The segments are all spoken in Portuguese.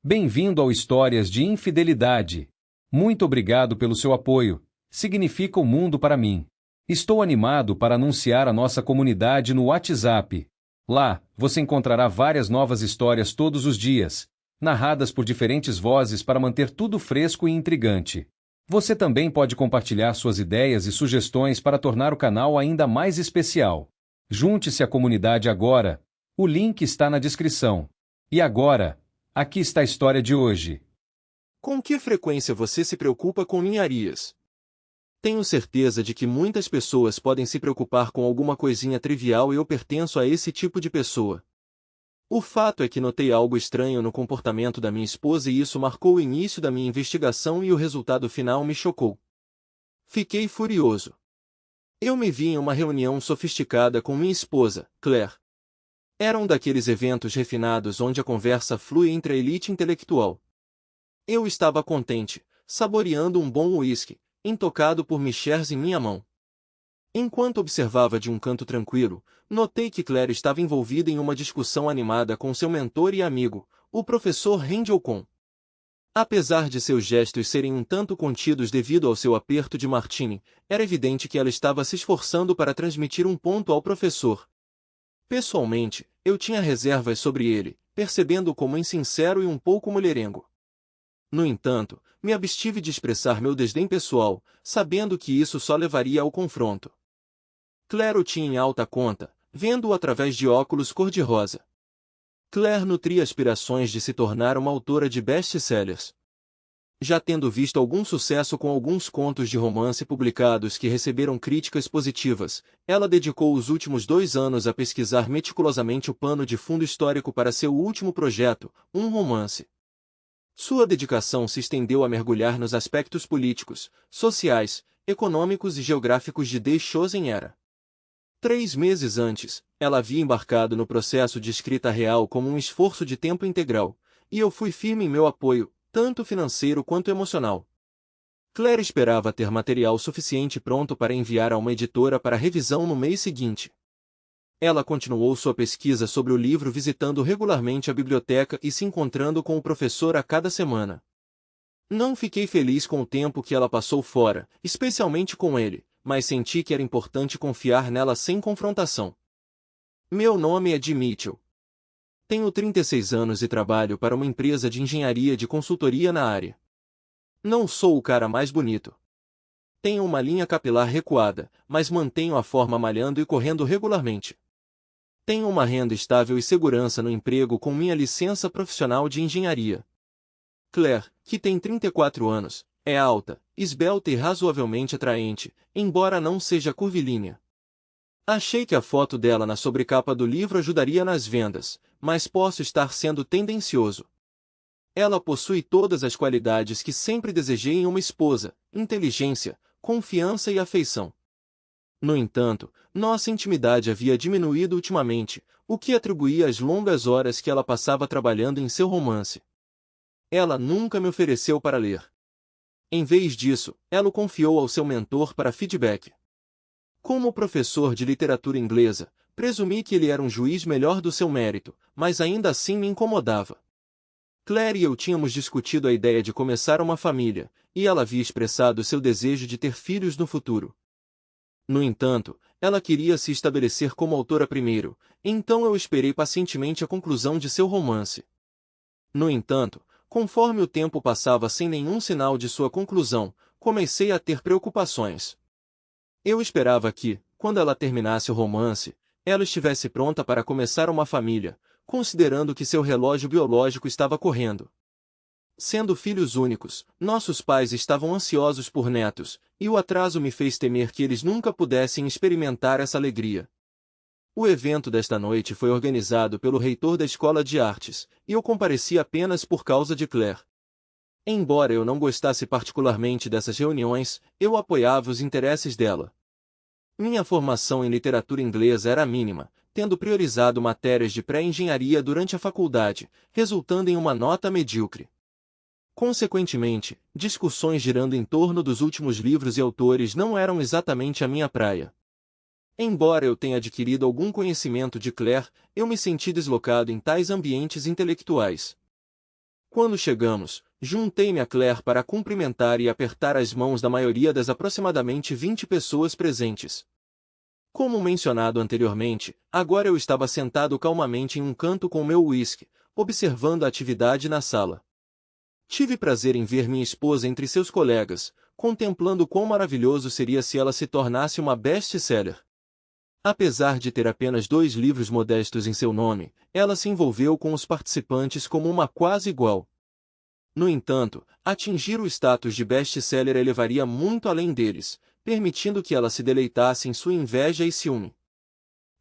Bem-vindo ao Histórias de Infidelidade. Muito obrigado pelo seu apoio. Significa o mundo para mim. Estou animado para anunciar a nossa comunidade no WhatsApp. Lá, você encontrará várias novas histórias todos os dias, narradas por diferentes vozes para manter tudo fresco e intrigante. Você também pode compartilhar suas ideias e sugestões para tornar o canal ainda mais especial. Junte-se à comunidade agora. O link está na descrição. E agora, aqui está a história de hoje. Com que frequência você se preocupa com ninharias? Tenho certeza de que muitas pessoas podem se preocupar com alguma coisinha trivial e eu pertenço a esse tipo de pessoa. O fato é que notei algo estranho no comportamento da minha esposa e isso marcou o início da minha investigação e o resultado final me chocou. Fiquei furioso. Eu me vi em uma reunião sofisticada com minha esposa, Claire. Era um daqueles eventos refinados onde a conversa flui entre a elite intelectual. Eu estava contente, saboreando um bom uísque, intocado por Michers em minha mão. Enquanto observava de um canto tranquilo, notei que Claire estava envolvida em uma discussão animada com seu mentor e amigo, o professor Randall Cohn. Apesar de seus gestos serem um tanto contidos devido ao seu aperto de martini, era evidente que ela estava se esforçando para transmitir um ponto ao professor. Pessoalmente, eu tinha reservas sobre ele, percebendo-o como insincero e um pouco mulherengo. No entanto, me abstive de expressar meu desdém pessoal, sabendo que isso só levaria ao confronto. Claire o tinha em alta conta, vendo-o através de óculos cor-de-rosa. Claire nutria aspirações de se tornar uma autora de best-sellers. Já tendo visto algum sucesso com alguns contos de romance publicados que receberam críticas positivas, ela dedicou os últimos 2 anos a pesquisar meticulosamente o pano de fundo histórico para seu último projeto, um romance. Sua dedicação se estendeu a mergulhar nos aspectos políticos, sociais, econômicos e geográficos de The Chosen Era. 3 meses antes, ela havia embarcado no processo de escrita real como um esforço de tempo integral, e eu fui firme em meu apoio, tanto financeiro quanto emocional. Claire esperava ter material suficiente pronto para enviar a uma editora para revisão no mês seguinte. Ela continuou sua pesquisa sobre o livro visitando regularmente a biblioteca e se encontrando com o professor a cada semana. Não fiquei feliz com o tempo que ela passou fora, especialmente com ele, mas senti que era importante confiar nela sem confrontação. Meu nome é Jim Mitchell. Tenho 36 anos e trabalho para uma empresa de engenharia de consultoria na área. Não sou o cara mais bonito. Tenho uma linha capilar recuada, mas mantenho a forma malhando e correndo regularmente. Tenho uma renda estável e segurança no emprego com minha licença profissional de engenharia. Claire, que tem 34 anos, é alta, esbelta e razoavelmente atraente, embora não seja curvilínea. Achei que a foto dela na sobrecapa do livro ajudaria nas vendas, mas posso estar sendo tendencioso. Ela possui todas as qualidades que sempre desejei em uma esposa: inteligência, confiança e afeição. No entanto, nossa intimidade havia diminuído ultimamente, o que atribuía às longas horas que ela passava trabalhando em seu romance. Ela nunca me ofereceu para ler. Em vez disso, ela o confiou ao seu mentor para feedback. Como professor de literatura inglesa, presumi que ele era um juiz melhor do seu mérito, mas ainda assim me incomodava. Claire e eu tínhamos discutido a ideia de começar uma família, e ela havia expressado seu desejo de ter filhos no futuro. No entanto, ela queria se estabelecer como autora primeiro, então eu esperei pacientemente a conclusão de seu romance. No entanto, conforme o tempo passava sem nenhum sinal de sua conclusão, comecei a ter preocupações. Eu esperava que, quando ela terminasse o romance, ela estivesse pronta para começar uma família, considerando que seu relógio biológico estava correndo. Sendo filhos únicos, nossos pais estavam ansiosos por netos, e o atraso me fez temer que eles nunca pudessem experimentar essa alegria. O evento desta noite foi organizado pelo reitor da Escola de Artes, e eu compareci apenas por causa de Claire. Embora eu não gostasse particularmente dessas reuniões, eu apoiava os interesses dela. Minha formação em literatura inglesa era mínima, tendo priorizado matérias de pré-engenharia durante a faculdade, resultando em uma nota medíocre. Consequentemente, discussões girando em torno dos últimos livros e autores não eram exatamente a minha praia. Embora eu tenha adquirido algum conhecimento de Claire, eu me senti deslocado em tais ambientes intelectuais. Quando chegamos, juntei-me a Claire para cumprimentar e apertar as mãos da maioria das aproximadamente 20 pessoas presentes. Como mencionado anteriormente, agora eu estava sentado calmamente em um canto com meu uísque, observando a atividade na sala. Tive prazer em ver minha esposa entre seus colegas, contemplando quão maravilhoso seria se ela se tornasse uma best-seller. Apesar de ter apenas 2 livros modestos em seu nome, ela se envolveu com os participantes como uma quase igual. No entanto, atingir o status de best-seller elevaria muito além deles, permitindo que ela se deleitasse em sua inveja e ciúme.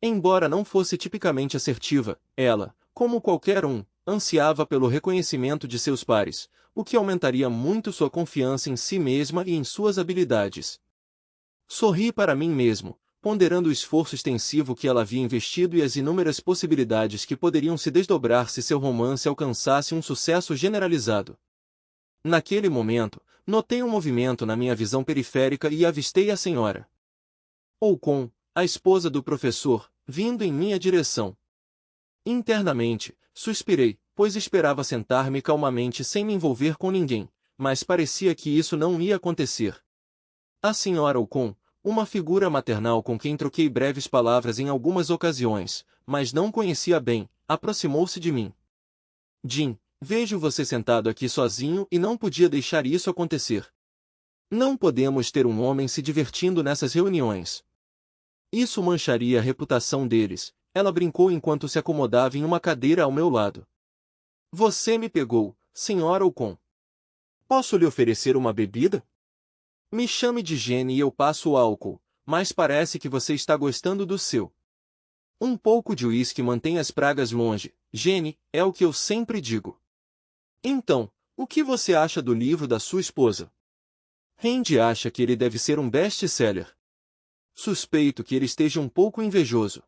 Embora não fosse tipicamente assertiva, ela, como qualquer um, ansiava pelo reconhecimento de seus pares, o que aumentaria muito sua confiança em si mesma e em suas habilidades. Sorri para mim mesmo, ponderando o esforço extensivo que ela havia investido e as inúmeras possibilidades que poderiam se desdobrar se seu romance alcançasse um sucesso generalizado. Naquele momento, notei um movimento na minha visão periférica e avistei a senhora Ocon, a esposa do professor, vindo em minha direção. Internamente, suspirei, pois esperava sentar-me calmamente sem me envolver com ninguém, mas parecia que isso não ia acontecer. A senhora Ocon, uma figura maternal com quem troquei breves palavras em algumas ocasiões, mas não conhecia bem, aproximou-se de mim. Jim, vejo você sentado aqui sozinho e não podia deixar isso acontecer. Não podemos ter um homem se divertindo nessas reuniões. Isso mancharia a reputação deles, ela brincou enquanto se acomodava em uma cadeira ao meu lado. Você me pegou, senhora Ocon. Posso lhe oferecer uma bebida? Me chame de Jenny e eu passo o álcool, mas parece que você está gostando do seu. Um pouco de uísque mantém as pragas longe, Jenny, é o que eu sempre digo. Então, o que você acha do livro da sua esposa? Randy acha que ele deve ser um best-seller. Suspeito que ele esteja um pouco invejoso.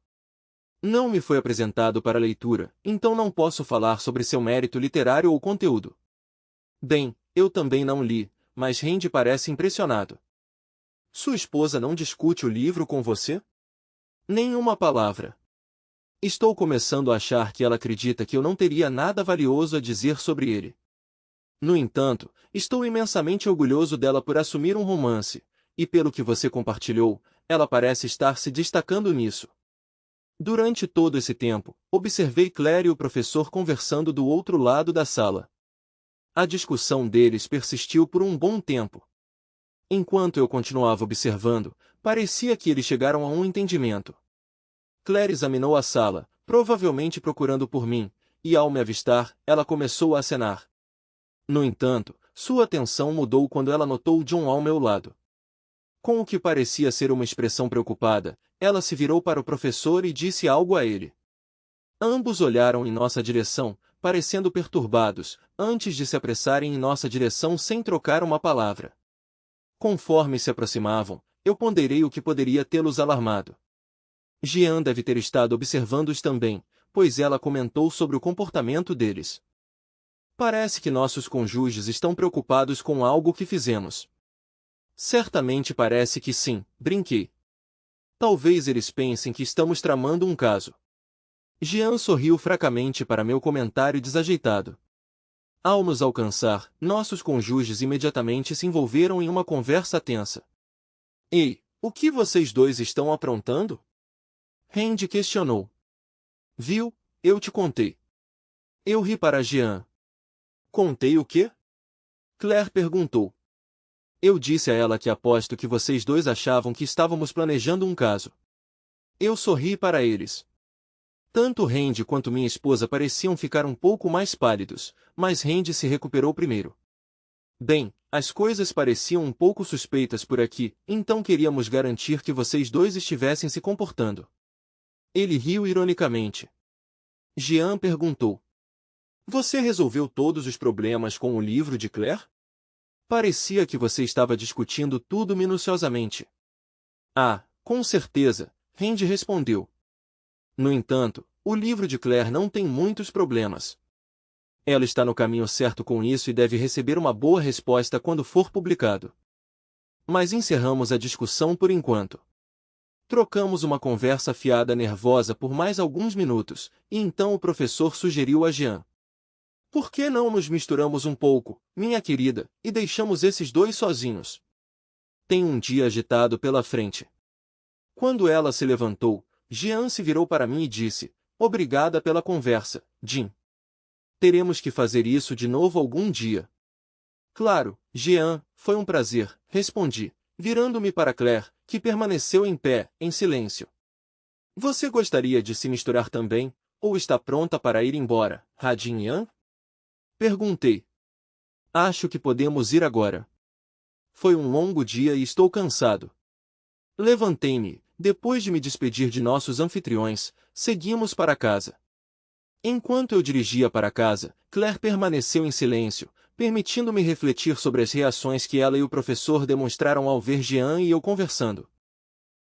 Não me foi apresentado para leitura, então não posso falar sobre seu mérito literário ou conteúdo. Bem, eu também não li, mas Randy parece impressionado. Sua esposa não discute o livro com você? Nenhuma palavra. Estou começando a achar que ela acredita que eu não teria nada valioso a dizer sobre ele. No entanto, estou imensamente orgulhoso dela por assumir um romance, e pelo que você compartilhou, ela parece estar se destacando nisso. Durante todo esse tempo, observei Claire e o professor conversando do outro lado da sala. A discussão deles persistiu por um bom tempo. Enquanto eu continuava observando, parecia que eles chegaram a um entendimento. Claire examinou a sala, provavelmente procurando por mim, e ao me avistar, ela começou a acenar. No entanto, sua atenção mudou quando ela notou John ao meu lado. Com o que parecia ser uma expressão preocupada, ela se virou para o professor e disse algo a ele. Ambos olharam em nossa direção, parecendo perturbados, antes de se apressarem em nossa direção sem trocar uma palavra. Conforme se aproximavam, eu ponderei o que poderia tê-los alarmado. Jean deve ter estado observando-os também, pois ela comentou sobre o comportamento deles. Parece que nossos cônjuges estão preocupados com algo que fizemos. Certamente parece que sim, brinquei. Talvez eles pensem que estamos tramando um caso. Jean sorriu fracamente para meu comentário desajeitado. Ao nos alcançar, nossos cônjuges imediatamente se envolveram em uma conversa tensa. Ei, o que vocês dois estão aprontando? Randy questionou. Viu, eu te contei. Eu ri para Jean. Contei o quê? Claire perguntou. Eu disse a ela que aposto que vocês dois achavam que estávamos planejando um caso. Eu sorri para eles. Tanto Randy quanto minha esposa pareciam ficar um pouco mais pálidos, mas Randy se recuperou primeiro. Bem, as coisas pareciam um pouco suspeitas por aqui, então queríamos garantir que vocês dois estivessem se comportando. Ele riu ironicamente. Jean perguntou. Você resolveu todos os problemas com o livro de Claire? Parecia que você estava discutindo tudo minuciosamente. Ah, com certeza, Randy respondeu. No entanto, o livro de Claire não tem muitos problemas. Ela está no caminho certo com isso e deve receber uma boa resposta quando for publicado. Mas encerramos a discussão por enquanto. Trocamos uma conversa fiada nervosa por mais alguns minutos, e então o professor sugeriu a Jean. Por que não nos misturamos um pouco, minha querida, e deixamos esses dois sozinhos? Tem um dia agitado pela frente. Quando ela se levantou, Jean se virou para mim e disse: Obrigada pela conversa, Jim. Teremos que fazer isso de novo algum dia. Claro, Jean, foi um prazer, respondi, virando-me para Claire, que permaneceu em pé, em silêncio. Você gostaria de se misturar também, ou está pronta para ir embora, Radinhan? Perguntei. Acho que podemos ir agora. Foi um longo dia e estou cansado. Levantei-me, depois de me despedir de nossos anfitriões, seguimos para casa. Enquanto eu dirigia para casa, Claire permaneceu em silêncio, permitindo-me refletir sobre as reações que ela e o professor demonstraram ao ver Jean e eu conversando.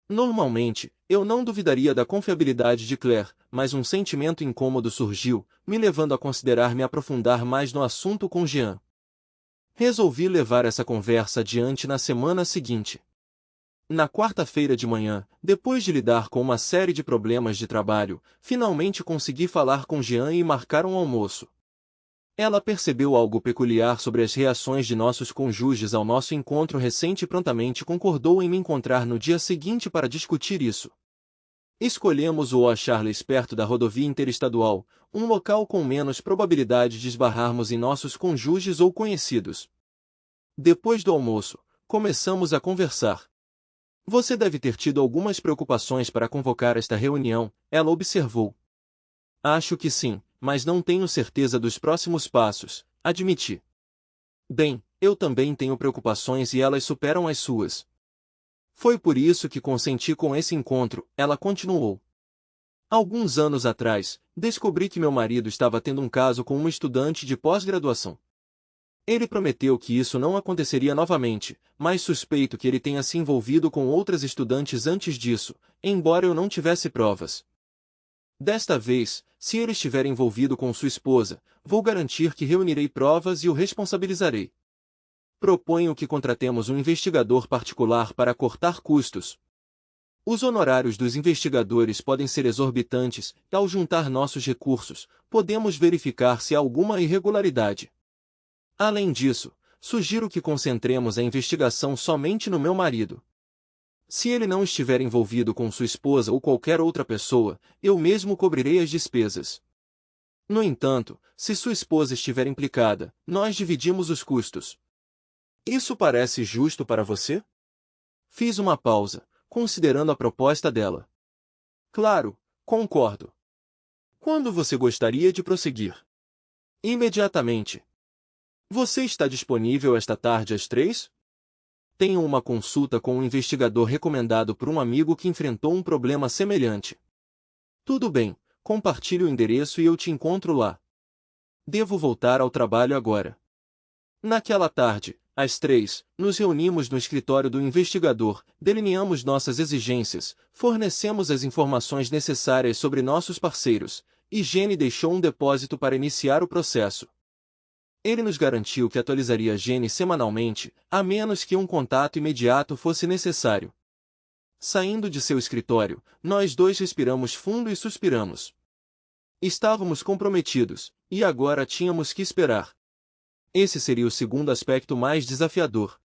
Normalmente, eu não duvidaria da confiabilidade de Claire, mas um sentimento incômodo surgiu, me levando a considerar me aprofundar mais no assunto com Jean. Resolvi levar essa conversa adiante na semana seguinte. Na quarta-feira de manhã, depois de lidar com uma série de problemas de trabalho, finalmente consegui falar com Jean e marcar um almoço. Ela percebeu algo peculiar sobre as reações de nossos cônjuges ao nosso encontro recente e prontamente concordou em me encontrar no dia seguinte para discutir isso. Escolhemos o Charles perto da rodovia interestadual, um local com menos probabilidade de esbarrarmos em nossos cônjuges ou conhecidos. Depois do almoço, começamos a conversar. Você deve ter tido algumas preocupações para convocar esta reunião, ela observou. Acho que sim, mas não tenho certeza dos próximos passos, admiti. Bem, eu também tenho preocupações e elas superam as suas. Foi por isso que consenti com esse encontro, ela continuou. Alguns anos atrás, descobri que meu marido estava tendo um caso com uma estudante de pós-graduação. Ele prometeu que isso não aconteceria novamente, mas suspeito que ele tenha se envolvido com outras estudantes antes disso, embora eu não tivesse provas. Desta vez, se ele estiver envolvido com sua esposa, vou garantir que reunirei provas e o responsabilizarei. Proponho que contratemos um investigador particular para cortar custos. Os honorários dos investigadores podem ser exorbitantes, e ao juntar nossos recursos, podemos verificar se há alguma irregularidade. Além disso, sugiro que concentremos a investigação somente no meu marido. Se ele não estiver envolvido com sua esposa ou qualquer outra pessoa, eu mesmo cobrirei as despesas. No entanto, se sua esposa estiver implicada, nós dividimos os custos. Isso parece justo para você? Fiz uma pausa, considerando a proposta dela. Claro, concordo. Quando você gostaria de prosseguir? Imediatamente. Você está disponível esta tarde às 3? Tenho uma consulta com um investigador recomendado por um amigo que enfrentou um problema semelhante. Tudo bem, compartilhe o endereço e eu te encontro lá. Devo voltar ao trabalho agora. Naquela tarde, às 3, nos reunimos no escritório do investigador, delineamos nossas exigências, fornecemos as informações necessárias sobre nossos parceiros, e Jenny deixou um depósito para iniciar o processo. Ele nos garantiu que atualizaria Jenny semanalmente, a menos que um contato imediato fosse necessário. Saindo de seu escritório, nós dois respiramos fundo e suspiramos. Estávamos comprometidos, e agora tínhamos que esperar. Esse seria o segundo aspecto mais desafiador.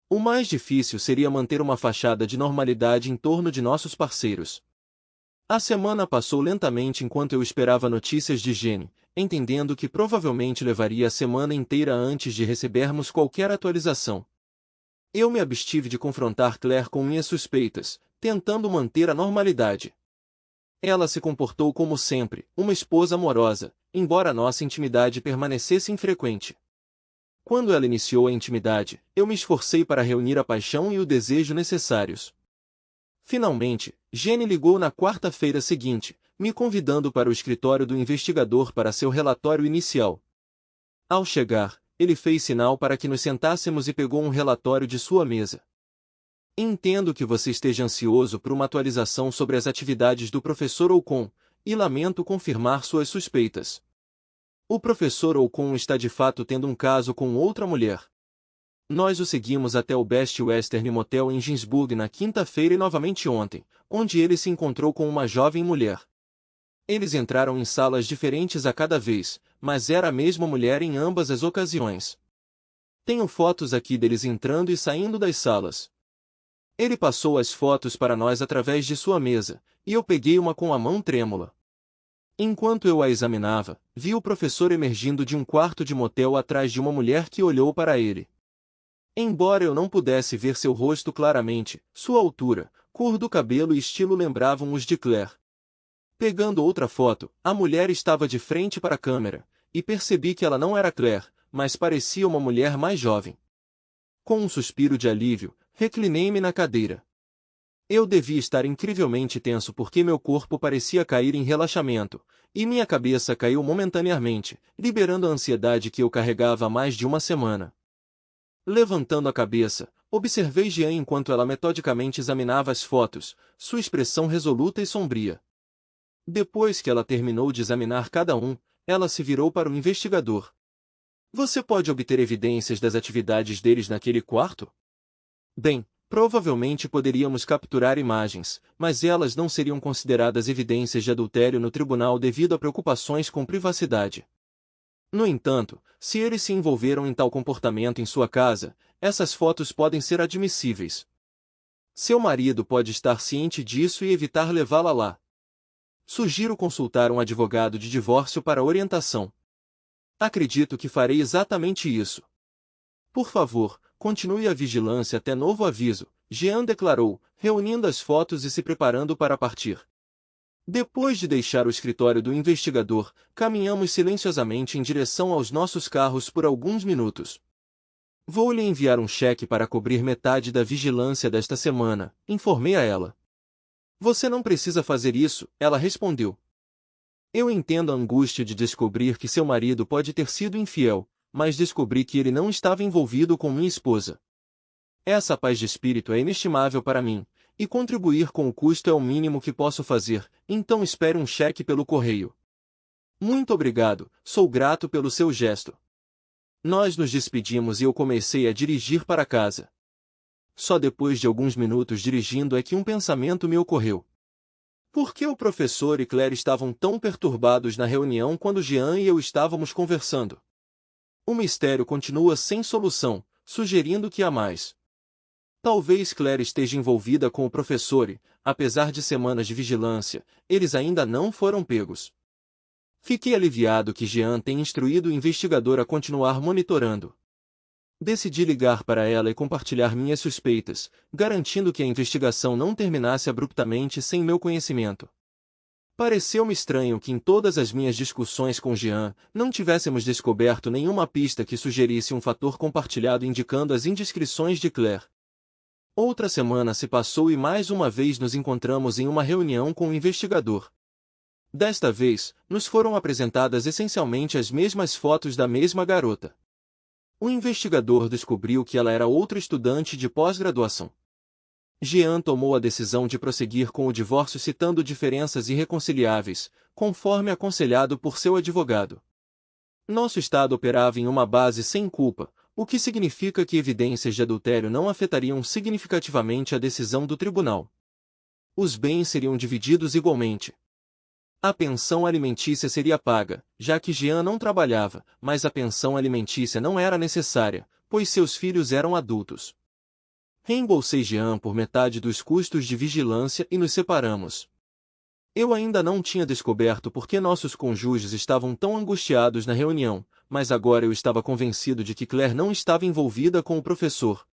O mais difícil seria manter uma fachada de normalidade em torno de nossos parceiros. A semana passou lentamente enquanto eu esperava notícias de Jenny, entendendo que provavelmente levaria a semana inteira antes de recebermos qualquer atualização. Eu me abstive de confrontar Claire com minhas suspeitas, tentando manter a normalidade. Ela se comportou como sempre, uma esposa amorosa, embora nossa intimidade permanecesse infrequente. Quando ela iniciou a intimidade, eu me esforcei para reunir a paixão e o desejo necessários. Finalmente, Jenny ligou na quarta-feira seguinte, me convidando para o escritório do investigador para seu relatório inicial. Ao chegar, ele fez sinal para que nos sentássemos e pegou um relatório de sua mesa. Entendo que você esteja ansioso por uma atualização sobre as atividades do professor Ocon, e lamento confirmar suas suspeitas. O professor Ocon está de fato tendo um caso com outra mulher. Nós o seguimos até o Best Western Motel em Ginsburg na quinta-feira e novamente ontem, onde ele se encontrou com uma jovem mulher. Eles entraram em salas diferentes a cada vez, mas era a mesma mulher em ambas as ocasiões. Tenho fotos aqui deles entrando e saindo das salas. Ele passou as fotos para nós através de sua mesa, e eu peguei uma com a mão trêmula. Enquanto eu a examinava, vi o professor emergindo de um quarto de motel atrás de uma mulher que olhou para ele. Embora eu não pudesse ver seu rosto claramente, sua altura, cor do cabelo e estilo lembravam os de Claire. Pegando outra foto, a mulher estava de frente para a câmera, e percebi que ela não era Claire, mas parecia uma mulher mais jovem. Com um suspiro de alívio, reclinei-me na cadeira. Eu devia estar incrivelmente tenso porque meu corpo parecia cair em relaxamento, e minha cabeça caiu momentaneamente, liberando a ansiedade que eu carregava há mais de uma semana. Levantando a cabeça, observei Jean enquanto ela metodicamente examinava as fotos, sua expressão resoluta e sombria. Depois que ela terminou de examinar cada um, ela se virou para o investigador. Você pode obter evidências das atividades deles naquele quarto? Bem, provavelmente poderíamos capturar imagens, mas elas não seriam consideradas evidências de adultério no tribunal devido a preocupações com privacidade. No entanto, se eles se envolveram em tal comportamento em sua casa, essas fotos podem ser admissíveis. Seu marido pode estar ciente disso e evitar levá-la lá. Sugiro consultar um advogado de divórcio para orientação. Acredito que farei exatamente isso. Por favor, continue a vigilância até novo aviso, Jean declarou, reunindo as fotos e se preparando para partir. Depois de deixar o escritório do investigador, caminhamos silenciosamente em direção aos nossos carros por alguns minutos. Vou lhe enviar um cheque para cobrir metade da vigilância desta semana, informei a ela. Você não precisa fazer isso, ela respondeu. Eu entendo a angústia de descobrir que seu marido pode ter sido infiel, mas descobri que ele não estava envolvido com minha esposa. Essa paz de espírito é inestimável para mim, e contribuir com o custo é o mínimo que posso fazer, então espere um cheque pelo correio. Muito obrigado, sou grato pelo seu gesto. Nós nos despedimos e eu comecei a dirigir para casa. Só depois de alguns minutos dirigindo é que um pensamento me ocorreu. Por que o professor e Claire estavam tão perturbados na reunião quando Jean e eu estávamos conversando? O mistério continua sem solução, sugerindo que há mais. Talvez Claire esteja envolvida com o professor e, apesar de semanas de vigilância, eles ainda não foram pegos. Fiquei aliviado que Jean tenha instruído o investigador a continuar monitorando. Decidi ligar para ela e compartilhar minhas suspeitas, garantindo que a investigação não terminasse abruptamente sem meu conhecimento. Pareceu-me estranho que em todas as minhas discussões com Jean, não tivéssemos descoberto nenhuma pista que sugerisse um fator compartilhado indicando as indiscrições de Claire. Outra semana se passou e mais uma vez nos encontramos em uma reunião com o investigador. Desta vez, nos foram apresentadas essencialmente as mesmas fotos da mesma garota. O investigador descobriu que ela era outra estudante de pós-graduação. Jean tomou a decisão de prosseguir com o divórcio citando diferenças irreconciliáveis, conforme aconselhado por seu advogado. Nosso estado operava em uma base sem culpa, o que significa que evidências de adultério não afetariam significativamente a decisão do tribunal. Os bens seriam divididos igualmente. A pensão alimentícia seria paga, já que Jean não trabalhava, mas a pensão alimentícia não era necessária, pois seus filhos eram adultos. Reembolsei Jean por metade dos custos de vigilância e nos separamos. Eu ainda não tinha descoberto por que nossos cônjuges estavam tão angustiados na reunião, mas agora eu estava convencido de que Claire não estava envolvida com o professor.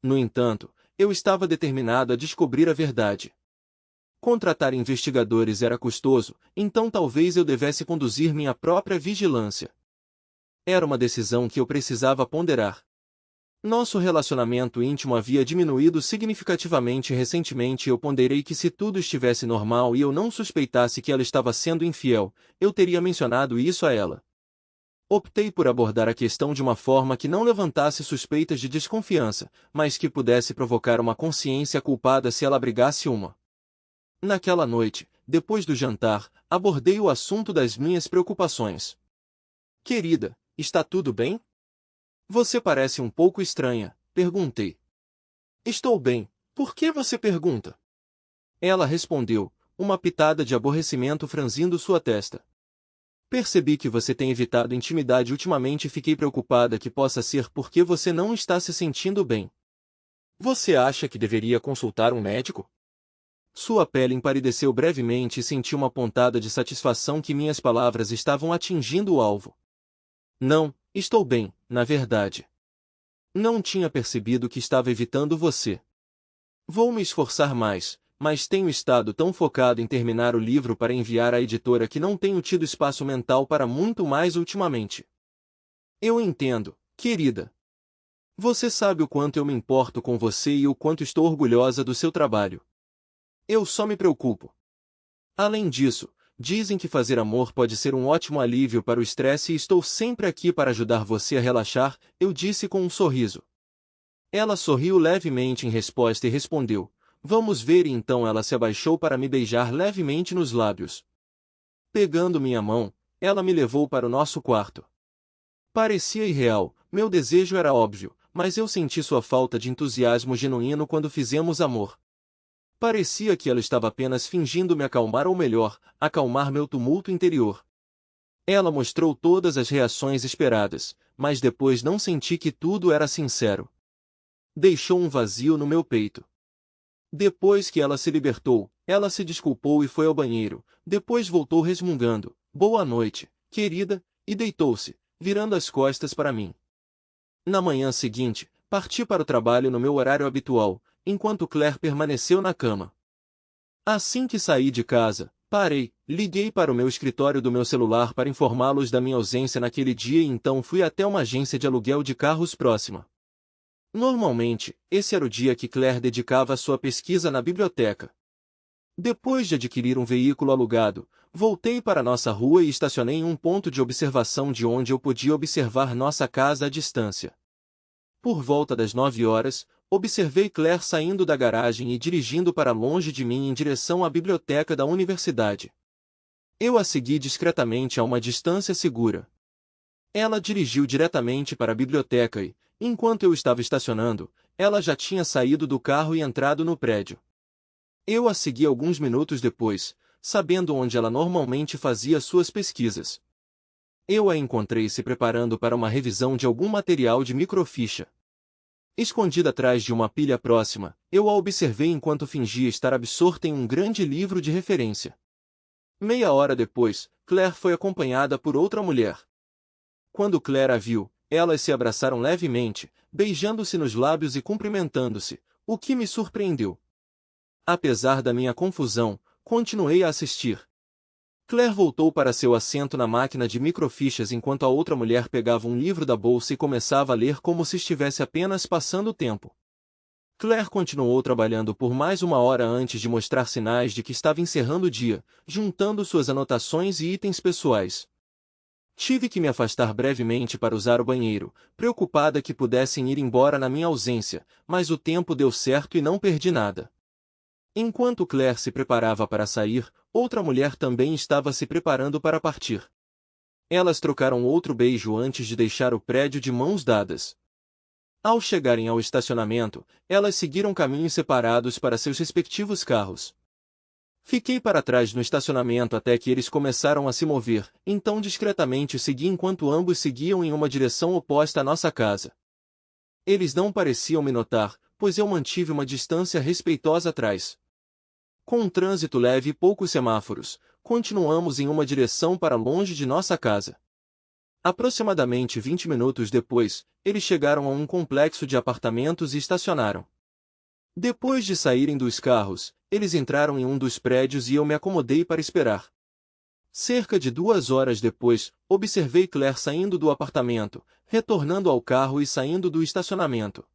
No entanto, eu estava determinado a descobrir a verdade. Contratar investigadores era custoso, então talvez eu devesse conduzir minha própria vigilância. Era uma decisão que eu precisava ponderar. Nosso relacionamento íntimo havia diminuído significativamente recentemente e eu ponderei que se tudo estivesse normal e eu não suspeitasse que ela estava sendo infiel, eu teria mencionado isso a ela. Optei por abordar a questão de uma forma que não levantasse suspeitas de desconfiança, mas que pudesse provocar uma consciência culpada se ela abrigasse uma. Naquela noite, depois do jantar, abordei o assunto das minhas preocupações. Querida, está tudo bem? Você parece um pouco estranha, perguntei. Estou bem, por que você pergunta? Ela respondeu, uma pitada de aborrecimento franzindo sua testa. Percebi que você tem evitado intimidade ultimamente e fiquei preocupada que possa ser porque você não está se sentindo bem. Você acha que deveria consultar um médico? Sua pele empalideceu brevemente e senti uma pontada de satisfação que minhas palavras estavam atingindo o alvo. Não, estou bem, na verdade. Não tinha percebido que estava evitando você. Vou me esforçar mais, mas tenho estado tão focado em terminar o livro para enviar à editora que não tenho tido espaço mental para muito mais ultimamente. Eu entendo, querida. Você sabe o quanto eu me importo com você e o quanto estou orgulhosa do seu trabalho. Eu só me preocupo. Além disso, dizem que fazer amor pode ser um ótimo alívio para o estresse e estou sempre aqui para ajudar você a relaxar, eu disse com um sorriso. Ela sorriu levemente em resposta e respondeu, vamos ver, e então ela se abaixou para me beijar levemente nos lábios. Pegando minha mão, ela me levou para o nosso quarto. Parecia irreal, meu desejo era óbvio, mas eu senti sua falta de entusiasmo genuíno quando fizemos amor. Parecia que ela estava apenas fingindo me acalmar ou melhor, acalmar meu tumulto interior. Ela mostrou todas as reações esperadas, mas depois não senti que tudo era sincero. Deixou um vazio no meu peito. Depois que ela se libertou, ela se desculpou e foi ao banheiro, depois voltou resmungando, boa noite, querida, e deitou-se, virando as costas para mim. Na manhã seguinte, parti para o trabalho no meu horário habitual, enquanto Claire permaneceu na cama. Assim que saí de casa, parei, liguei para o meu escritório do meu celular para informá-los da minha ausência naquele dia e então fui até uma agência de aluguel de carros próxima. Normalmente, esse era o dia que Claire dedicava à sua pesquisa na biblioteca. Depois de adquirir um veículo alugado, voltei para nossa rua e estacionei em um ponto de observação de onde eu podia observar nossa casa à distância. Por volta das 9 horas, observei Claire saindo da garagem e dirigindo para longe de mim em direção à biblioteca da universidade. Eu a segui discretamente a uma distância segura. Ela dirigiu diretamente para a biblioteca e, enquanto eu estava estacionando, ela já tinha saído do carro e entrado no prédio. Eu a segui alguns minutos depois, sabendo onde ela normalmente fazia suas pesquisas. Eu a encontrei se preparando para uma revisão de algum material de microficha. Escondida atrás de uma pilha próxima, eu a observei enquanto fingia estar absorta em um grande livro de referência. Meia hora depois, Claire foi acompanhada por outra mulher. Quando Claire a viu, elas se abraçaram levemente, beijando-se nos lábios e cumprimentando-se, o que me surpreendeu. Apesar da minha confusão, continuei a assistir. Claire voltou para seu assento na máquina de microfichas enquanto a outra mulher pegava um livro da bolsa e começava a ler como se estivesse apenas passando o tempo. Claire continuou trabalhando por mais uma hora antes de mostrar sinais de que estava encerrando o dia, juntando suas anotações e itens pessoais. Tive que me afastar brevemente para usar o banheiro, preocupada que pudessem ir embora na minha ausência, mas o tempo deu certo e não perdi nada. Enquanto Claire se preparava para sair, outra mulher também estava se preparando para partir. Elas trocaram outro beijo antes de deixar o prédio de mãos dadas. Ao chegarem ao estacionamento, elas seguiram caminhos separados para seus respectivos carros. Fiquei para trás no estacionamento até que eles começaram a se mover, então discretamente segui enquanto ambos seguiam em uma direção oposta à nossa casa. Eles não pareciam me notar, pois eu mantive uma distância respeitosa atrás. Com um trânsito leve e poucos semáforos, continuamos em uma direção para longe de nossa casa. Aproximadamente 20 minutos depois, eles chegaram a um complexo de apartamentos e estacionaram. Depois de saírem dos carros, eles entraram em um dos prédios e eu me acomodei para esperar. Cerca de 2 horas depois, observei Claire saindo do apartamento, retornando ao carro e saindo do estacionamento.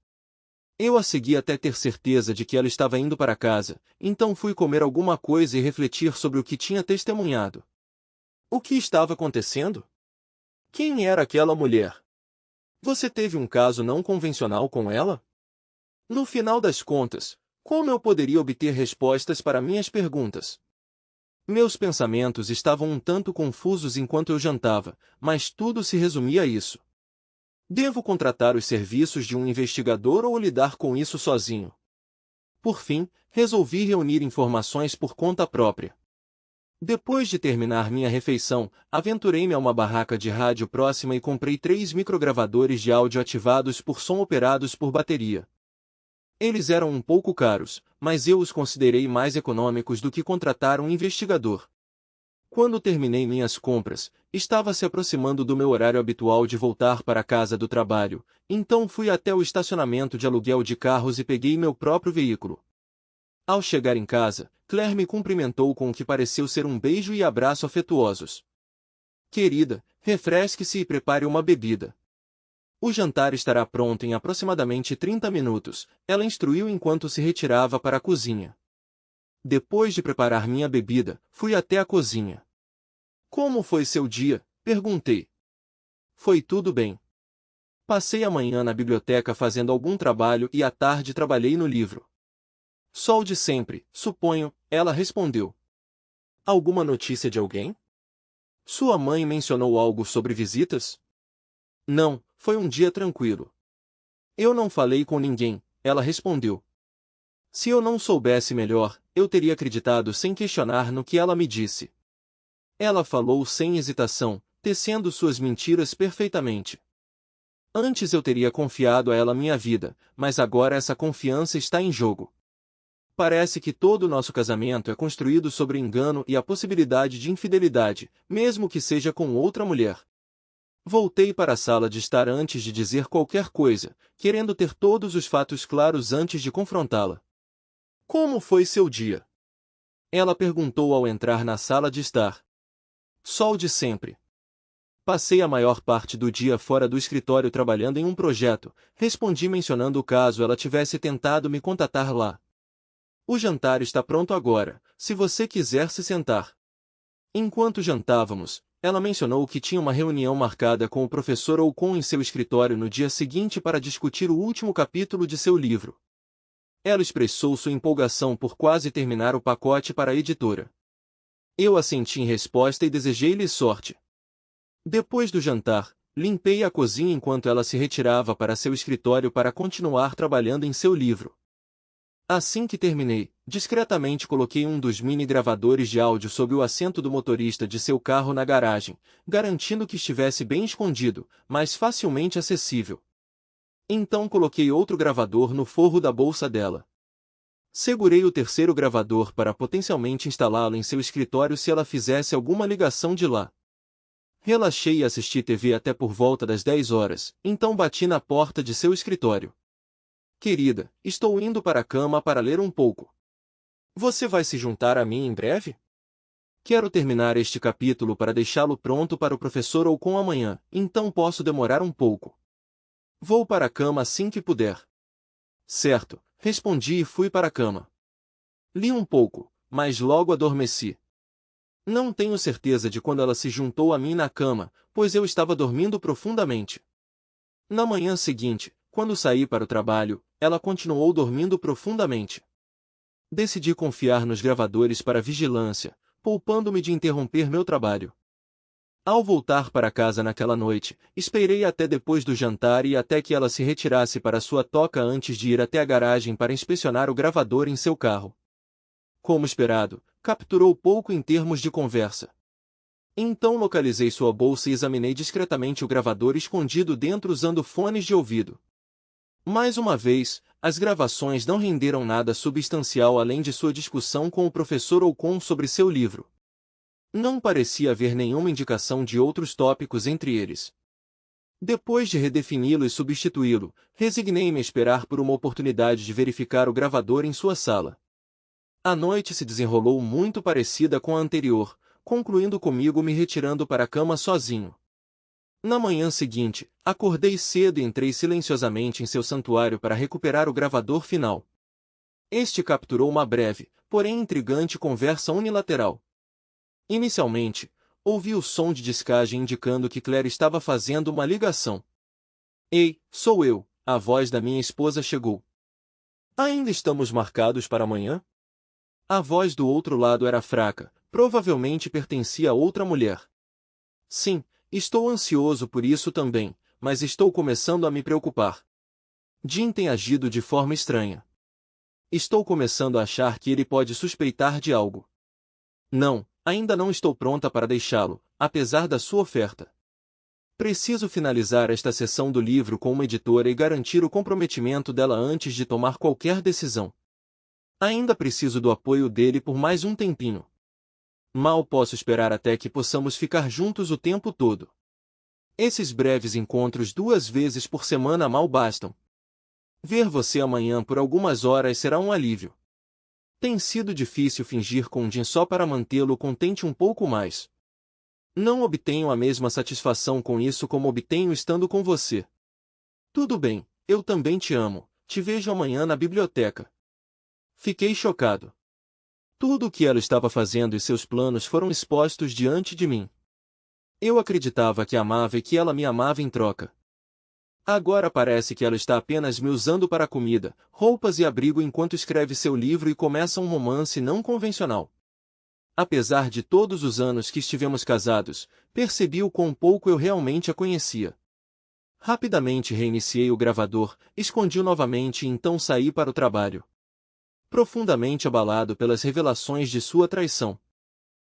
Eu a segui até ter certeza de que ela estava indo para casa, então fui comer alguma coisa e refletir sobre o que tinha testemunhado. O que estava acontecendo? Quem era aquela mulher? Você teve um caso não convencional com ela? No final das contas, como eu poderia obter respostas para minhas perguntas? Meus pensamentos estavam um tanto confusos enquanto eu jantava, mas tudo se resumia a isso. Devo contratar os serviços de um investigador ou lidar com isso sozinho? Por fim, resolvi reunir informações por conta própria. Depois de terminar minha refeição, aventurei-me a uma barraca de rádio próxima e comprei 3 microgravadores de áudio ativados por som operados por bateria. Eles eram um pouco caros, mas eu os considerei mais econômicos do que contratar um investigador. Quando terminei minhas compras, estava se aproximando do meu horário habitual de voltar para a casa do trabalho, então fui até o estacionamento de aluguel de carros e peguei meu próprio veículo. Ao chegar em casa, Claire me cumprimentou com o que pareceu ser um beijo e abraço afetuosos. Querida, refresque-se e prepare uma bebida. O jantar estará pronto em aproximadamente 30 minutos, ela instruiu enquanto se retirava para a cozinha. Depois de preparar minha bebida, fui até a cozinha. Como foi seu dia? Perguntei. Foi tudo bem. Passei a manhã na biblioteca fazendo algum trabalho e à tarde trabalhei no livro. Só o de sempre, suponho, ela respondeu. Alguma notícia de alguém? Sua mãe mencionou algo sobre visitas? Não, foi um dia tranquilo. Eu não falei com ninguém, ela respondeu. Se eu não soubesse melhor, eu teria acreditado sem questionar no que ela me disse. Ela falou sem hesitação, tecendo suas mentiras perfeitamente. Antes eu teria confiado a ela minha vida, mas agora essa confiança está em jogo. Parece que todo o nosso casamento é construído sobre engano e a possibilidade de infidelidade, mesmo que seja com outra mulher. Voltei para a sala de estar antes de dizer qualquer coisa, querendo ter todos os fatos claros antes de confrontá-la. Como foi seu dia? Ela perguntou ao entrar na sala de estar. Só o de sempre. Passei a maior parte do dia fora do escritório trabalhando em um projeto, respondi mencionando o caso ela tivesse tentado me contatar lá. O jantar está pronto agora, se você quiser se sentar. Enquanto jantávamos, ela mencionou que tinha uma reunião marcada com o professor Ocon em seu escritório no dia seguinte para discutir o último capítulo de seu livro. Ela expressou sua empolgação por quase terminar o pacote para a editora. Eu assenti em resposta e desejei-lhe sorte. Depois do jantar, limpei a cozinha enquanto ela se retirava para seu escritório para continuar trabalhando em seu livro. Assim que terminei, discretamente coloquei um dos mini gravadores de áudio sob o assento do motorista de seu carro na garagem, garantindo que estivesse bem escondido, mas facilmente acessível. Então coloquei outro gravador no forro da bolsa dela. Segurei o terceiro gravador para potencialmente instalá-lo em seu escritório se ela fizesse alguma ligação de lá. Relaxei e assisti TV até por volta das 10 horas, então bati na porta de seu escritório. Querida, estou indo para a cama para ler um pouco. Você vai se juntar a mim em breve? Quero terminar este capítulo para deixá-lo pronto para o professor Ocon amanhã, então posso demorar um pouco. Vou para a cama assim que puder. Certo, respondi e fui para a cama. Li um pouco, mas logo adormeci. Não tenho certeza de quando ela se juntou a mim na cama, pois eu estava dormindo profundamente. Na manhã seguinte, quando saí para o trabalho, ela continuou dormindo profundamente. Decidi confiar nos gravadores para vigilância, poupando-me de interromper meu trabalho. Ao voltar para casa naquela noite, esperei até depois do jantar e até que ela se retirasse para sua toca antes de ir até a garagem para inspecionar o gravador em seu carro. Como esperado, capturou pouco em termos de conversa. Então localizei sua bolsa e examinei discretamente o gravador escondido dentro usando fones de ouvido. Mais uma vez, as gravações não renderam nada substancial além de sua discussão com o professor Ocon sobre seu livro. Não parecia haver nenhuma indicação de outros tópicos entre eles. Depois de redefini-lo e substituí-lo, resignei-me a esperar por uma oportunidade de verificar o gravador em sua sala. A noite se desenrolou muito parecida com a anterior, concluindo comigo me retirando para a cama sozinho. Na manhã seguinte, acordei cedo e entrei silenciosamente em seu santuário para recuperar o gravador final. Este capturou uma breve, porém intrigante conversa unilateral. Inicialmente, ouvi o som de descagem indicando que Claire estava fazendo uma ligação. Ei, sou eu, a voz da minha esposa chegou. Ainda estamos marcados para amanhã? A voz do outro lado era fraca, provavelmente pertencia a outra mulher. Sim, estou ansioso por isso também, mas estou começando a me preocupar. Jim tem agido de forma estranha. Estou começando a achar que ele pode suspeitar de algo. Não, ainda não estou pronta para deixá-lo, apesar da sua oferta. Preciso finalizar esta seção do livro com uma editora e garantir o comprometimento dela antes de tomar qualquer decisão. Ainda preciso do apoio dele por mais um tempinho. Mal posso esperar até que possamos ficar juntos o tempo todo. Esses breves encontros 2 vezes por semana mal bastam. Ver você amanhã por algumas horas será um alívio. Tem sido difícil fingir com Jim só para mantê-lo contente um pouco mais. Não obtenho a mesma satisfação com isso como obtenho estando com você. Tudo bem, eu também te amo, te vejo amanhã na biblioteca. Fiquei chocado. Tudo o que ela estava fazendo e seus planos foram expostos diante de mim. Eu acreditava que a amava e que ela me amava em troca. Agora parece que ela está apenas me usando para comida, roupas e abrigo enquanto escreve seu livro e começa um romance não convencional. Apesar de todos os anos que estivemos casados, percebi o quão pouco eu realmente a conhecia. Rapidamente reiniciei o gravador, escondi-o novamente e então saí para o trabalho. Profundamente abalado pelas revelações de sua traição.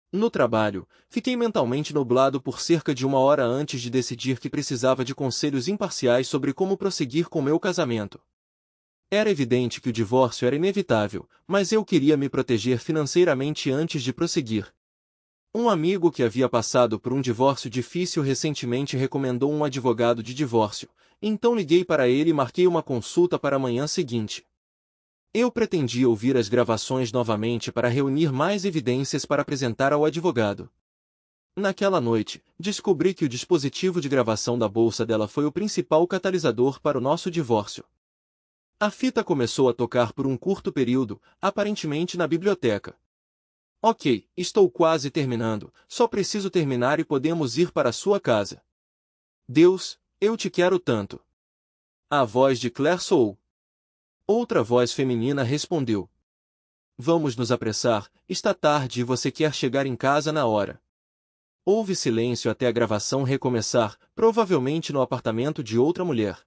No trabalho, fiquei mentalmente nublado por cerca de 1 hora antes de decidir que precisava de conselhos imparciais sobre como prosseguir com meu casamento. Era evidente que o divórcio era inevitável, mas eu queria me proteger financeiramente antes de prosseguir. Um amigo que havia passado por um divórcio difícil recentemente recomendou um advogado de divórcio, então liguei para ele e marquei uma consulta para a manhã seguinte. Eu pretendia ouvir as gravações novamente para reunir mais evidências para apresentar ao advogado. Naquela noite, descobri que o dispositivo de gravação da bolsa dela foi o principal catalisador para o nosso divórcio. A fita começou a tocar por um curto período, aparentemente na biblioteca. Ok, estou quase terminando, só preciso terminar e podemos ir para sua casa. Deus, eu te quero tanto. A voz de Claire soou. Outra voz feminina respondeu. Vamos nos apressar, está tarde e você quer chegar em casa na hora. Houve silêncio até a gravação recomeçar, provavelmente no apartamento de outra mulher.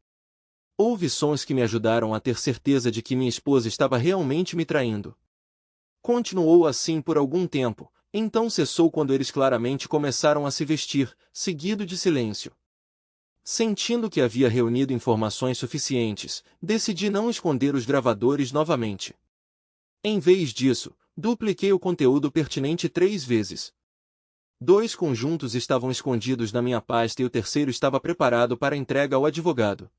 Houve sons que me ajudaram a ter certeza de que minha esposa estava realmente me traindo. Continuou assim por algum tempo, então cessou quando eles claramente começaram a se vestir, seguido de silêncio. Sentindo que havia reunido informações suficientes, decidi não esconder os gravadores novamente. Em vez disso, dupliquei o conteúdo pertinente 3 vezes. 2 conjuntos estavam escondidos na minha pasta e o terceiro estava preparado para entrega ao advogado.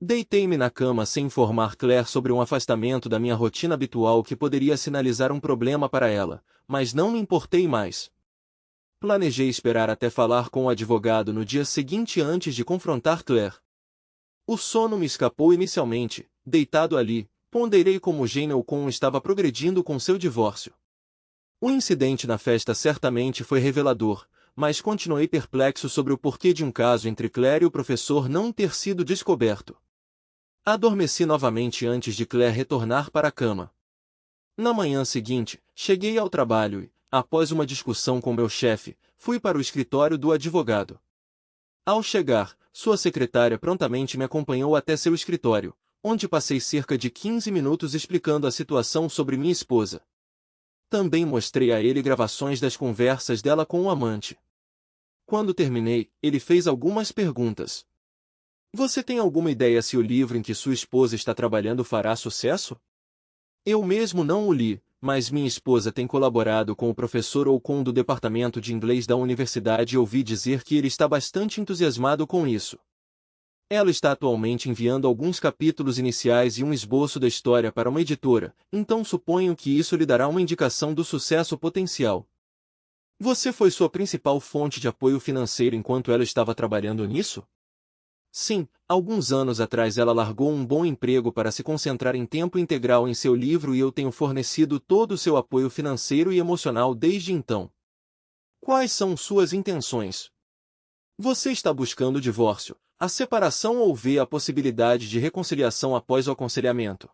Deitei-me na cama sem informar Claire sobre um afastamento da minha rotina habitual que poderia sinalizar um problema para ela, mas não me importei mais. Planejei esperar até falar com o advogado no dia seguinte antes de confrontar Claire. O sono me escapou inicialmente, deitado ali, ponderei como Jane Ocon estava progredindo com seu divórcio. O incidente na festa certamente foi revelador, mas continuei perplexo sobre o porquê de um caso entre Claire e o professor não ter sido descoberto. Adormeci novamente antes de Claire retornar para a cama. Na manhã seguinte, cheguei ao trabalho e, após uma discussão com meu chefe, fui para o escritório do advogado. Ao chegar, sua secretária prontamente me acompanhou até seu escritório, onde passei cerca de 15 minutos explicando a situação sobre minha esposa. Também mostrei a ele gravações das conversas dela com o amante. Quando terminei, ele fez algumas perguntas. Você tem alguma ideia se o livro em que sua esposa está trabalhando fará sucesso? Eu mesmo não o li, mas minha esposa tem colaborado com o professor Ocon do departamento de inglês da universidade e ouvi dizer que ele está bastante entusiasmado com isso. Ela está atualmente enviando alguns capítulos iniciais e um esboço da história para uma editora, então suponho que isso lhe dará uma indicação do sucesso potencial. Você foi sua principal fonte de apoio financeiro enquanto ela estava trabalhando nisso? Sim, alguns anos atrás ela largou um bom emprego para se concentrar em tempo integral em seu livro e eu tenho fornecido todo o seu apoio financeiro e emocional desde então. Quais são suas intenções? Você está buscando o divórcio, a separação ou vê a possibilidade de reconciliação após o aconselhamento?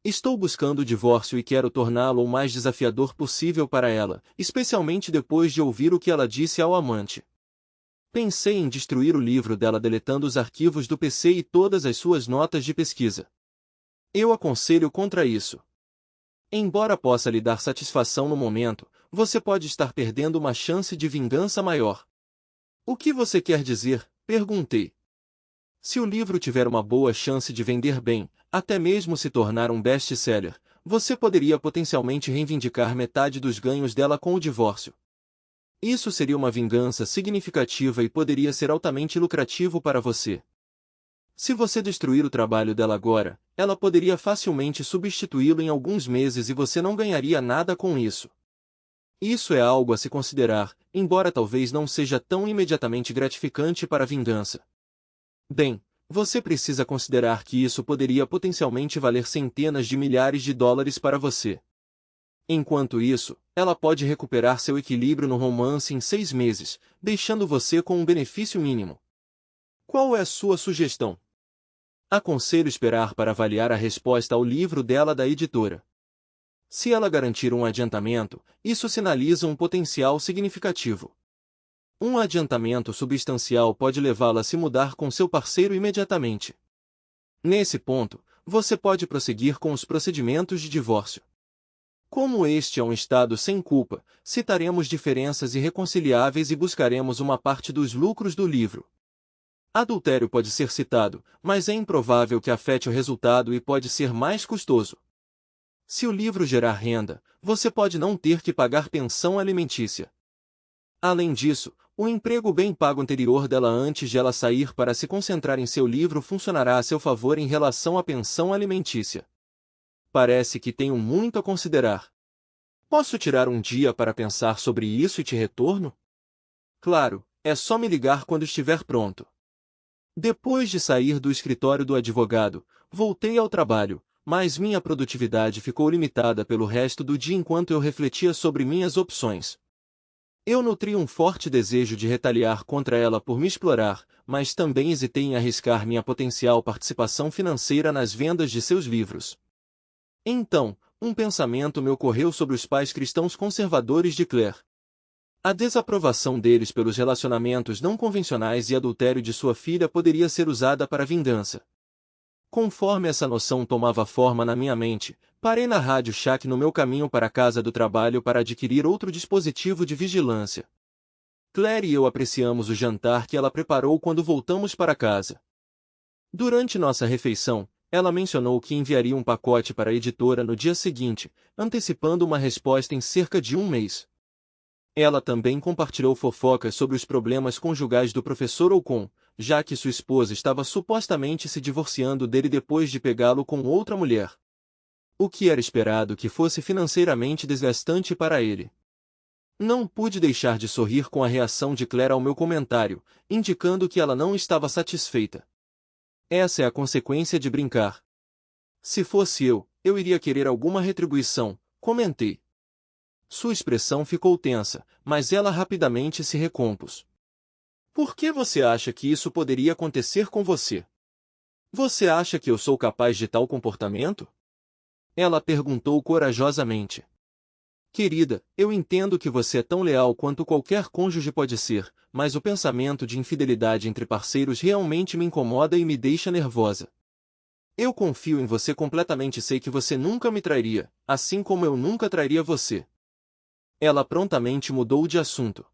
Estou buscando o divórcio e quero torná-lo o mais desafiador possível para ela, especialmente depois de ouvir o que ela disse ao amante. Pensei em destruir o livro dela deletando os arquivos do PC e todas as suas notas de pesquisa. Eu aconselho contra isso. Embora possa lhe dar satisfação no momento, você pode estar perdendo uma chance de vingança maior. O que você quer dizer? Perguntei. Se o livro tiver uma boa chance de vender bem, até mesmo se tornar um best-seller, você poderia potencialmente reivindicar metade dos ganhos dela com o divórcio. Isso seria uma vingança significativa e poderia ser altamente lucrativo para você. Se você destruir o trabalho dela agora, ela poderia facilmente substituí-lo em alguns meses e você não ganharia nada com isso. Isso é algo a se considerar, embora talvez não seja tão imediatamente gratificante para a vingança. Bem, você precisa considerar que isso poderia potencialmente valer centenas de milhares de dólares para você. Enquanto isso, ela pode recuperar seu equilíbrio no romance em 6 meses, deixando você com um benefício mínimo. Qual é a sua sugestão? Aconselho esperar para avaliar a resposta ao livro dela da editora. Se ela garantir um adiantamento, isso sinaliza um potencial significativo. Um adiantamento substancial pode levá-la a se mudar com seu parceiro imediatamente. Nesse ponto, você pode prosseguir com os procedimentos de divórcio. Como este é um estado sem culpa, citaremos diferenças irreconciliáveis e buscaremos uma parte dos lucros do livro. Adultério pode ser citado, mas é improvável que afete o resultado e pode ser mais custoso. Se o livro gerar renda, você pode não ter que pagar pensão alimentícia. Além disso, o emprego bem pago anterior dela antes de ela sair para se concentrar em seu livro funcionará a seu favor em relação à pensão alimentícia. Parece que tenho muito a considerar. Posso tirar um dia para pensar sobre isso e te retorno? Claro, é só me ligar quando estiver pronto. Depois de sair do escritório do advogado, voltei ao trabalho, mas minha produtividade ficou limitada pelo resto do dia enquanto eu refletia sobre minhas opções. Eu nutri um forte desejo de retaliar contra ela por me explorar, mas também hesitei em arriscar minha potencial participação financeira nas vendas de seus livros. Então, um pensamento me ocorreu sobre os pais cristãos conservadores de Claire. A desaprovação deles pelos relacionamentos não convencionais e adultério de sua filha poderia ser usada para vingança. Conforme essa noção tomava forma na minha mente, parei na Rádio Shack no meu caminho para a casa do trabalho para adquirir outro dispositivo de vigilância. Claire e eu apreciamos o jantar que ela preparou quando voltamos para casa. Durante nossa refeição, ela mencionou que enviaria um pacote para a editora no dia seguinte, antecipando uma resposta em cerca de um mês. Ela também compartilhou fofocas sobre os problemas conjugais do professor Ocon, já que sua esposa estava supostamente se divorciando dele depois de pegá-lo com outra mulher. O que era esperado que fosse financeiramente desgastante para ele. Não pude deixar de sorrir com a reação de Claire ao meu comentário, indicando que ela não estava satisfeita. Essa é a consequência de brincar. Se fosse eu iria querer alguma retribuição, comentei. Sua expressão ficou tensa, mas ela rapidamente se recompôs. Por que você acha que isso poderia acontecer com você? Você acha que eu sou capaz de tal comportamento? Ela perguntou corajosamente. Querida, eu entendo que você é tão leal quanto qualquer cônjuge pode ser, mas o pensamento de infidelidade entre parceiros realmente me incomoda e me deixa nervosa. Eu confio em você completamente e sei que você nunca me trairia, assim como eu nunca trairia você. Ela prontamente mudou de assunto.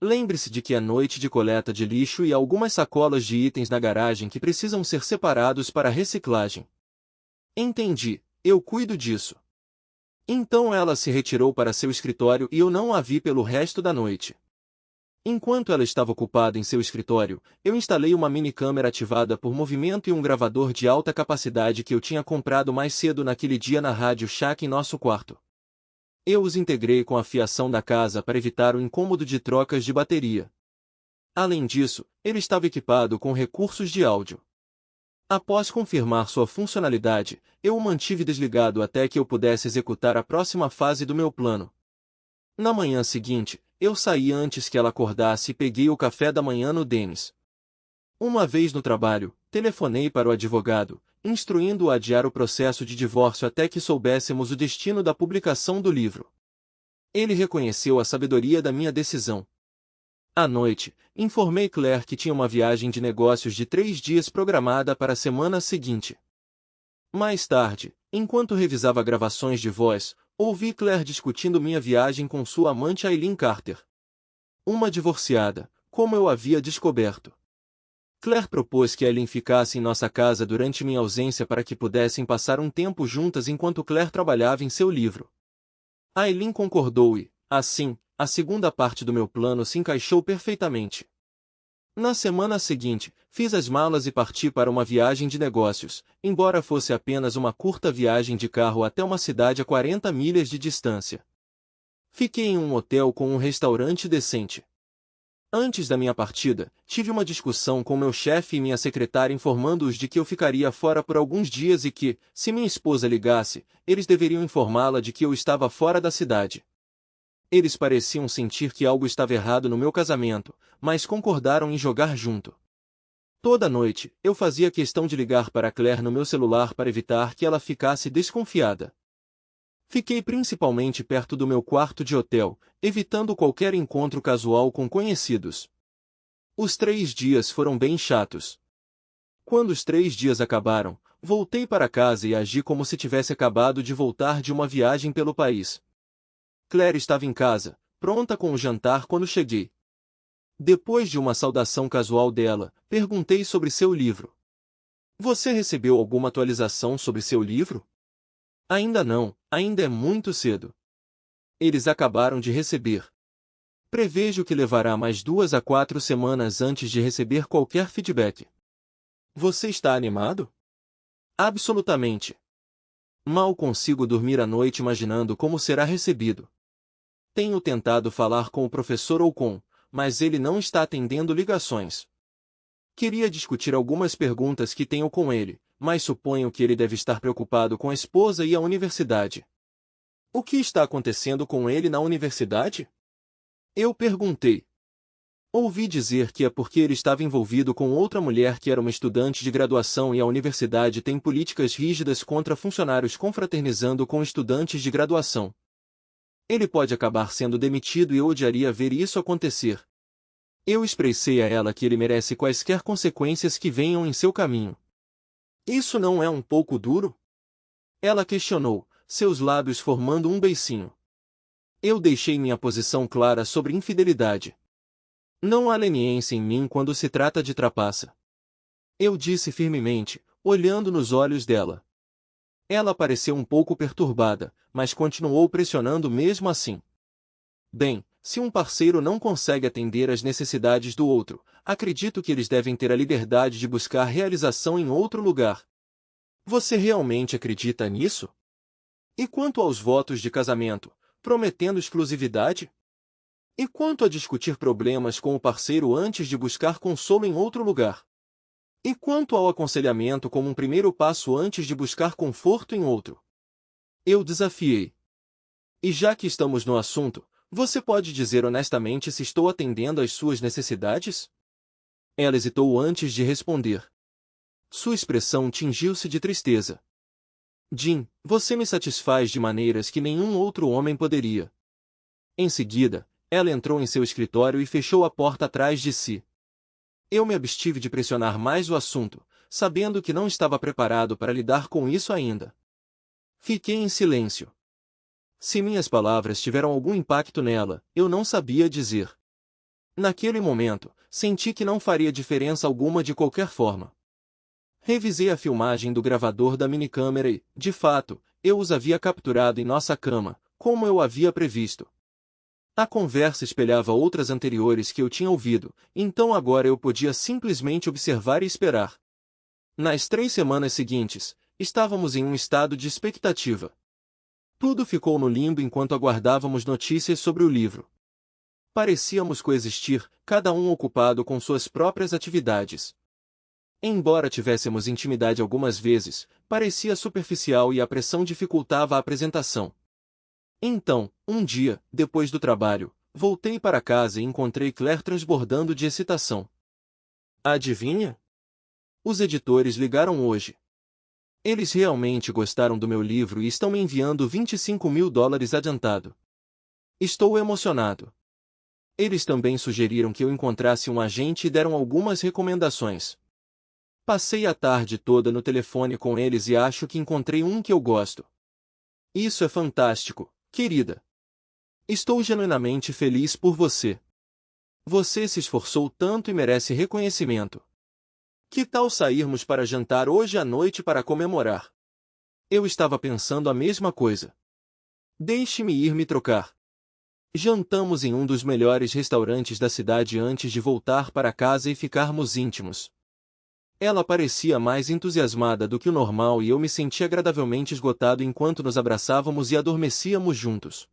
Lembre-se de que é noite de coleta de lixo e há algumas sacolas de itens na garagem que precisam ser separados para reciclagem. Entendi, eu cuido disso. Então ela se retirou para seu escritório e eu não a vi pelo resto da noite. Enquanto ela estava ocupada em seu escritório, eu instalei uma mini-câmera ativada por movimento e um gravador de alta capacidade que eu tinha comprado mais cedo naquele dia na Rádio Shack em nosso quarto. Eu os integrei com a fiação da casa para evitar o incômodo de trocas de bateria. Além disso, ele estava equipado com recursos de áudio. Após confirmar sua funcionalidade, eu o mantive desligado até que eu pudesse executar a próxima fase do meu plano. Na manhã seguinte, eu saí antes que ela acordasse e peguei o café da manhã no Dennis. Uma vez no trabalho, telefonei para o advogado, instruindo-o a adiar o processo de divórcio até que soubéssemos o destino da publicação do livro. Ele reconheceu a sabedoria da minha decisão. À noite, informei Claire que tinha uma viagem de negócios de 3 dias programada para a semana seguinte. Mais tarde, enquanto revisava gravações de voz, ouvi Claire discutindo minha viagem com sua amante Aileen Carter. Uma divorciada, como eu havia descoberto. Claire propôs que Aileen ficasse em nossa casa durante minha ausência para que pudessem passar um tempo juntas enquanto Claire trabalhava em seu livro. Aileen concordou e, assim, a segunda parte do meu plano se encaixou perfeitamente. Na semana seguinte, fiz as malas e parti para uma viagem de negócios, embora fosse apenas uma curta viagem de carro até uma cidade a 40 milhas de distância. Fiquei em um hotel com um restaurante decente. Antes da minha partida, tive uma discussão com meu chefe e minha secretária informando-os de que eu ficaria fora por alguns dias e que, se minha esposa ligasse, eles deveriam informá-la de que eu estava fora da cidade. Eles pareciam sentir que algo estava errado no meu casamento, mas concordaram em jogar junto. Toda noite, eu fazia questão de ligar para Claire no meu celular para evitar que ela ficasse desconfiada. Fiquei principalmente perto do meu quarto de hotel, evitando qualquer encontro casual com conhecidos. Os 3 dias foram bem chatos. Quando os 3 dias acabaram, voltei para casa e agi como se tivesse acabado de voltar de uma viagem pelo país. Claire estava em casa, pronta com o jantar quando cheguei. Depois de uma saudação casual dela, perguntei sobre seu livro. Você recebeu alguma atualização sobre seu livro? Ainda não, ainda é muito cedo. Eles acabaram de receber. Prevejo que levará mais 2 a 4 semanas antes de receber qualquer feedback. Você está animado? Absolutamente. Mal consigo dormir à noite imaginando como será recebido. Tenho tentado falar com o professor Ocon, mas ele não está atendendo ligações. Queria discutir algumas perguntas que tenho com ele, mas suponho que ele deve estar preocupado com a esposa e a universidade. O que está acontecendo com ele na universidade? Eu perguntei. Ouvi dizer que é porque ele estava envolvido com outra mulher que era uma estudante de graduação e a universidade tem políticas rígidas contra funcionários confraternizando com estudantes de graduação. Ele pode acabar sendo demitido e eu odiaria ver isso acontecer. Eu expressei a ela que ele merece quaisquer consequências que venham em seu caminho. Isso não é um pouco duro? Ela questionou, seus lábios formando um beicinho. Eu deixei minha posição clara sobre infidelidade. Não há leniência em mim quando se trata de trapaça. Eu disse firmemente, olhando nos olhos dela. Ela pareceu um pouco perturbada, mas continuou pressionando mesmo assim. Bem, se um parceiro não consegue atender às necessidades do outro, acredito que eles devem ter a liberdade de buscar realização em outro lugar. Você realmente acredita nisso? E quanto aos votos de casamento, prometendo exclusividade? E quanto a discutir problemas com o parceiro antes de buscar consolo em outro lugar? E quanto ao aconselhamento como um primeiro passo antes de buscar conforto em outro? Eu desafiei. E já que estamos no assunto, você pode dizer honestamente se estou atendendo às suas necessidades? Ela hesitou antes de responder. Sua expressão tingiu-se de tristeza. Jim, você me satisfaz de maneiras que nenhum outro homem poderia. Em seguida, ela entrou em seu escritório e fechou a porta atrás de si. Eu me abstive de pressionar mais o assunto, sabendo que não estava preparado para lidar com isso ainda. Fiquei em silêncio. Se minhas palavras tiveram algum impacto nela, eu não sabia dizer. Naquele momento, senti que não faria diferença alguma de qualquer forma. Revisei a filmagem do gravador da minicâmera e, de fato, eu os havia capturado em nossa cama, como eu havia previsto. A conversa espelhava outras anteriores que eu tinha ouvido, então agora eu podia simplesmente observar e esperar. Nas 3 semanas seguintes, estávamos em um estado de expectativa. Tudo ficou no limbo enquanto aguardávamos notícias sobre o livro. Parecíamos coexistir, cada um ocupado com suas próprias atividades. Embora tivéssemos intimidade algumas vezes, parecia superficial e a pressão dificultava a apresentação. Então, um dia, depois do trabalho, voltei para casa e encontrei Claire transbordando de excitação. Adivinha? Os editores ligaram hoje. Eles realmente gostaram do meu livro e estão me enviando $25.000 adiantado. Estou emocionado. Eles também sugeriram que eu encontrasse um agente e deram algumas recomendações. Passei a tarde toda no telefone com eles e acho que encontrei um que eu gosto. Isso é fantástico, querida. Estou genuinamente feliz por você. Você se esforçou tanto e merece reconhecimento. Que tal sairmos para jantar hoje à noite para comemorar? Eu estava pensando a mesma coisa. Deixe-me ir me trocar. Jantamos em um dos melhores restaurantes da cidade antes de voltar para casa e ficarmos íntimos. Ela parecia mais entusiasmada do que o normal e eu me senti agradavelmente esgotado enquanto nos abraçávamos e adormecíamos juntos.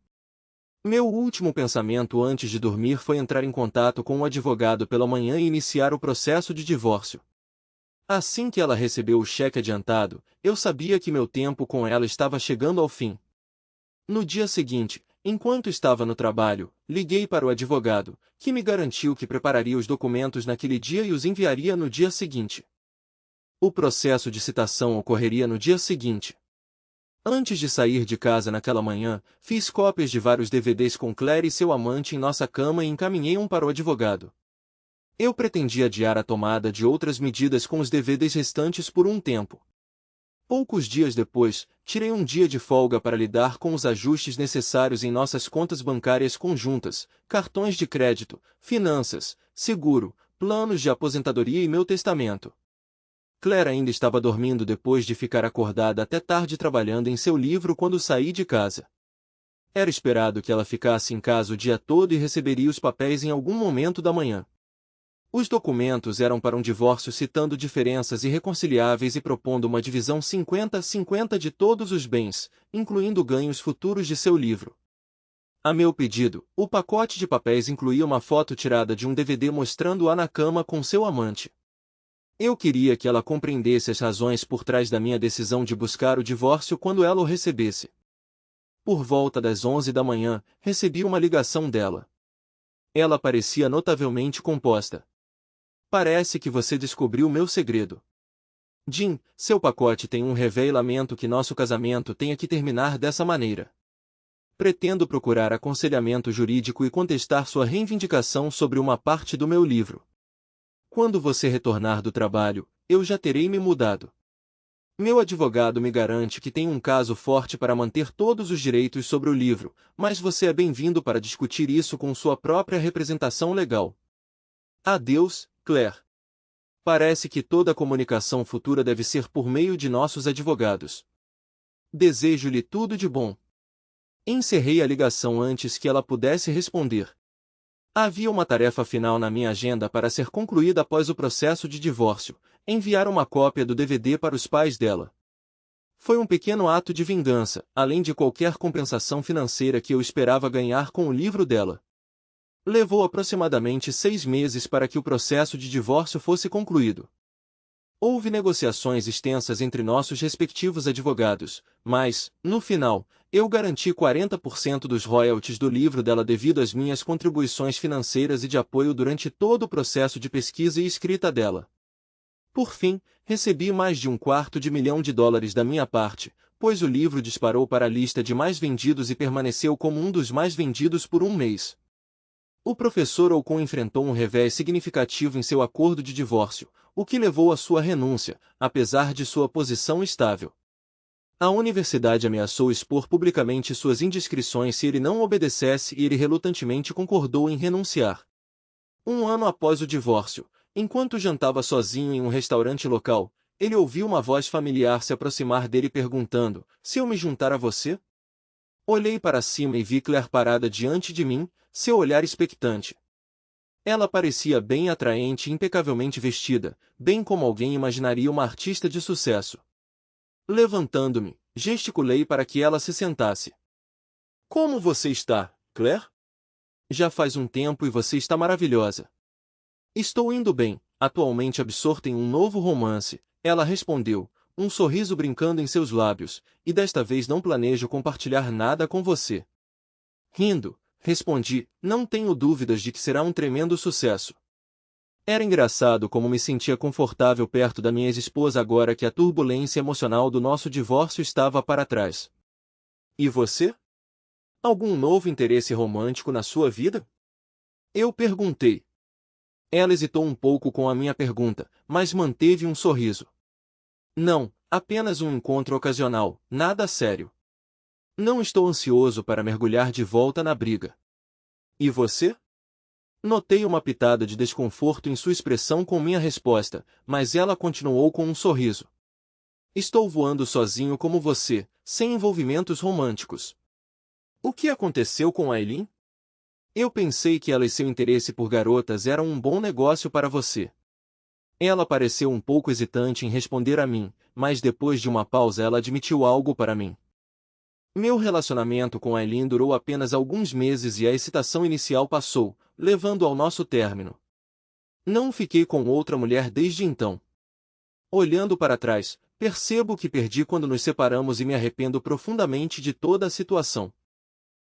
Meu último pensamento antes de dormir foi entrar em contato com um advogado pela manhã e iniciar o processo de divórcio. Assim que ela recebeu o cheque adiantado, eu sabia que meu tempo com ela estava chegando ao fim. No dia seguinte, enquanto estava no trabalho, liguei para o advogado, que me garantiu que prepararia os documentos naquele dia e os enviaria no dia seguinte. O processo de citação ocorreria no dia seguinte. Antes de sair de casa naquela manhã, fiz cópias de vários DVDs com Claire e seu amante em nossa cama e encaminhei um para o advogado. Eu pretendia adiar a tomada de outras medidas com os DVDs restantes por um tempo. Poucos dias depois, tirei um dia de folga para lidar com os ajustes necessários em nossas contas bancárias conjuntas, cartões de crédito, finanças, seguro, planos de aposentadoria e meu testamento. Claire ainda estava dormindo depois de ficar acordada até tarde trabalhando em seu livro quando saí de casa. Era esperado que ela ficasse em casa o dia todo e receberia os papéis em algum momento da manhã. Os documentos eram para um divórcio citando diferenças irreconciliáveis e propondo uma divisão 50-50 de todos os bens, incluindo ganhos futuros de seu livro. A meu pedido, o pacote de papéis incluía uma foto tirada de um DVD mostrando-a na cama com seu amante. Eu queria que ela compreendesse as razões por trás da minha decisão de buscar o divórcio quando ela o recebesse. Por volta das 11 da manhã, recebi uma ligação dela. Ela parecia notavelmente composta. Parece que você descobriu meu segredo. Jim, seu pacote tem um revés e lamento que nosso casamento tenha que terminar dessa maneira. Pretendo procurar aconselhamento jurídico e contestar sua reivindicação sobre uma parte do meu livro. Quando você retornar do trabalho, eu já terei me mudado. Meu advogado me garante que tem um caso forte para manter todos os direitos sobre o livro, mas você é bem-vindo para discutir isso com sua própria representação legal. Adeus, Claire. Parece que toda a comunicação futura deve ser por meio de nossos advogados. Desejo-lhe tudo de bom. Encerrei a ligação antes que ela pudesse responder. Havia uma tarefa final na minha agenda para ser concluída após o processo de divórcio: enviar uma cópia do DVD para os pais dela. Foi um pequeno ato de vingança, além de qualquer compensação financeira que eu esperava ganhar com o livro dela. Levou aproximadamente 6 meses para que o processo de divórcio fosse concluído. Houve negociações extensas entre nossos respectivos advogados, mas, no final, eu garanti 40% dos royalties do livro dela devido às minhas contribuições financeiras e de apoio durante todo o processo de pesquisa e escrita dela. Por fim, recebi mais de $250 da minha parte, pois o livro disparou para a lista de mais vendidos e permaneceu como um dos mais vendidos por um mês. O professor Ocon enfrentou um revés significativo em seu acordo de divórcio, o que levou à sua renúncia, apesar de sua posição estável. A universidade ameaçou expor publicamente suas indiscrições se ele não obedecesse e ele relutantemente concordou em renunciar. Um ano após o divórcio, enquanto jantava sozinho em um restaurante local, ele ouviu uma voz familiar se aproximar dele perguntando: "Se eu me juntar a você?" Olhei para cima e vi Claire parada diante de mim, seu olhar expectante. Ela parecia bem atraente e impecavelmente vestida, bem como alguém imaginaria uma artista de sucesso. Levantando-me, gesticulei para que ela se sentasse. "Como você está, Claire? Já faz um tempo e você está maravilhosa." "Estou indo bem, atualmente absorta em um novo romance", ela respondeu, um sorriso brincando em seus lábios, "e desta vez não planejo compartilhar nada com você." Rindo, respondi: "Não tenho dúvidas de que será um tremendo sucesso." Era engraçado como me sentia confortável perto da minha ex-esposa agora que a turbulência emocional do nosso divórcio estava para trás. "E você? Algum novo interesse romântico na sua vida?" Eu perguntei. Ela hesitou um pouco com a minha pergunta, mas manteve um sorriso. Não, apenas um encontro ocasional, nada sério. Não estou ansioso para mergulhar de volta na briga. E você? Notei uma pitada de desconforto em sua expressão com minha resposta, mas ela continuou com um sorriso. Estou voando sozinho como você, sem envolvimentos românticos. O que aconteceu com Aileen? Eu pensei que ela e seu interesse por garotas eram um bom negócio para você. Ela pareceu um pouco hesitante em responder a mim, mas depois de uma pausa ela admitiu algo para mim. Meu relacionamento com Aileen durou apenas alguns meses e a excitação inicial passou, levando ao nosso término. Não fiquei com outra mulher desde então. Olhando para trás, percebo que perdi quando nos separamos e me arrependo profundamente de toda a situação.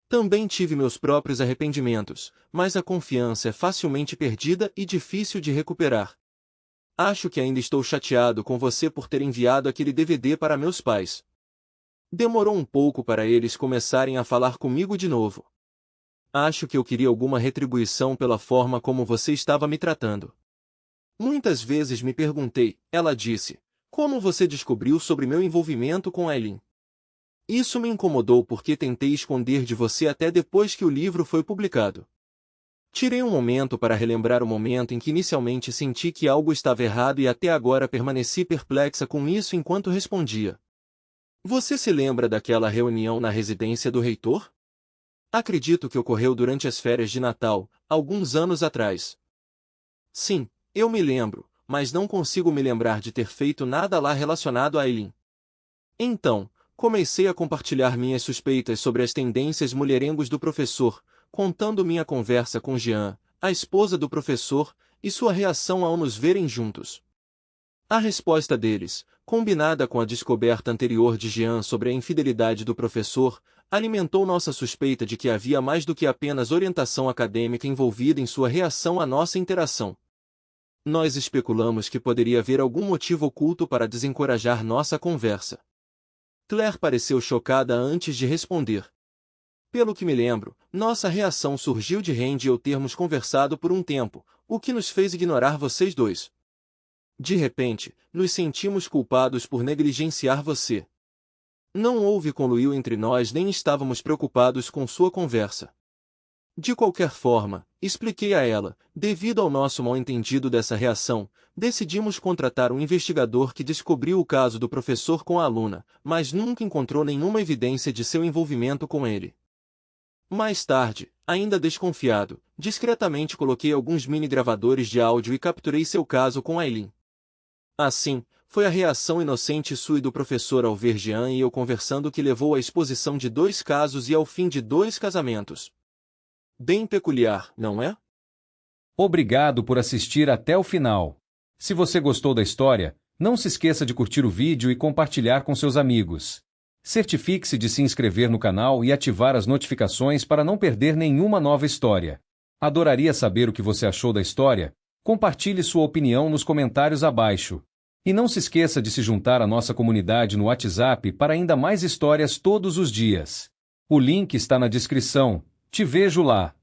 Também tive meus próprios arrependimentos, mas a confiança é facilmente perdida e difícil de recuperar. Acho que ainda estou chateado com você por ter enviado aquele DVD para meus pais. Demorou um pouco para eles começarem a falar comigo de novo. Acho que eu queria alguma retribuição pela forma como você estava me tratando. Muitas vezes me perguntei, ela disse, como você descobriu sobre meu envolvimento com Aileen? Isso me incomodou porque tentei esconder de você até depois que o livro foi publicado. Tirei um momento para relembrar o momento em que inicialmente senti que algo estava errado e até agora permaneci perplexa com isso enquanto respondia. Você se lembra daquela reunião na residência do reitor? Acredito que ocorreu durante as férias de Natal, alguns anos atrás. Sim, eu me lembro, mas não consigo me lembrar de ter feito nada lá relacionado a Aileen. Então, comecei a compartilhar minhas suspeitas sobre as tendências mulherengos do professor, contando minha conversa com Jean, a esposa do professor, e sua reação ao nos verem juntos. A resposta deles, combinada com a descoberta anterior de Jean sobre a infidelidade do professor, alimentou nossa suspeita de que havia mais do que apenas orientação acadêmica envolvida em sua reação à nossa interação. Nós especulamos que poderia haver algum motivo oculto para desencorajar nossa conversa. Claire pareceu chocada antes de responder. Pelo que me lembro, nossa reação surgiu de Randy e eu termos conversado por um tempo, o que nos fez ignorar vocês dois. De repente, nos sentimos culpados por negligenciar você. Não houve conluio entre nós nem estávamos preocupados com sua conversa. De qualquer forma, expliquei a ela, devido ao nosso mal-entendido dessa reação, decidimos contratar um investigador que descobriu o caso do professor com a aluna, mas nunca encontrou nenhuma evidência de seu envolvimento com ele. Mais tarde, ainda desconfiado, discretamente coloquei alguns mini-gravadores de áudio e capturei seu caso com Aileen. Assim, foi a reação inocente sua e do professor ao ver Jean e eu conversando que levou à exposição de 2 casos e ao fim de 2 casamentos. Bem peculiar, não é? Obrigado por assistir até o final. Se você gostou da história, não se esqueça de curtir o vídeo e compartilhar com seus amigos. Certifique-se de se inscrever no canal e ativar as notificações para não perder nenhuma nova história. Adoraria saber o que você achou da história. Compartilhe sua opinião nos comentários abaixo. E não se esqueça de se juntar à nossa comunidade no WhatsApp para ainda mais histórias todos os dias. O link está na descrição. Te vejo lá.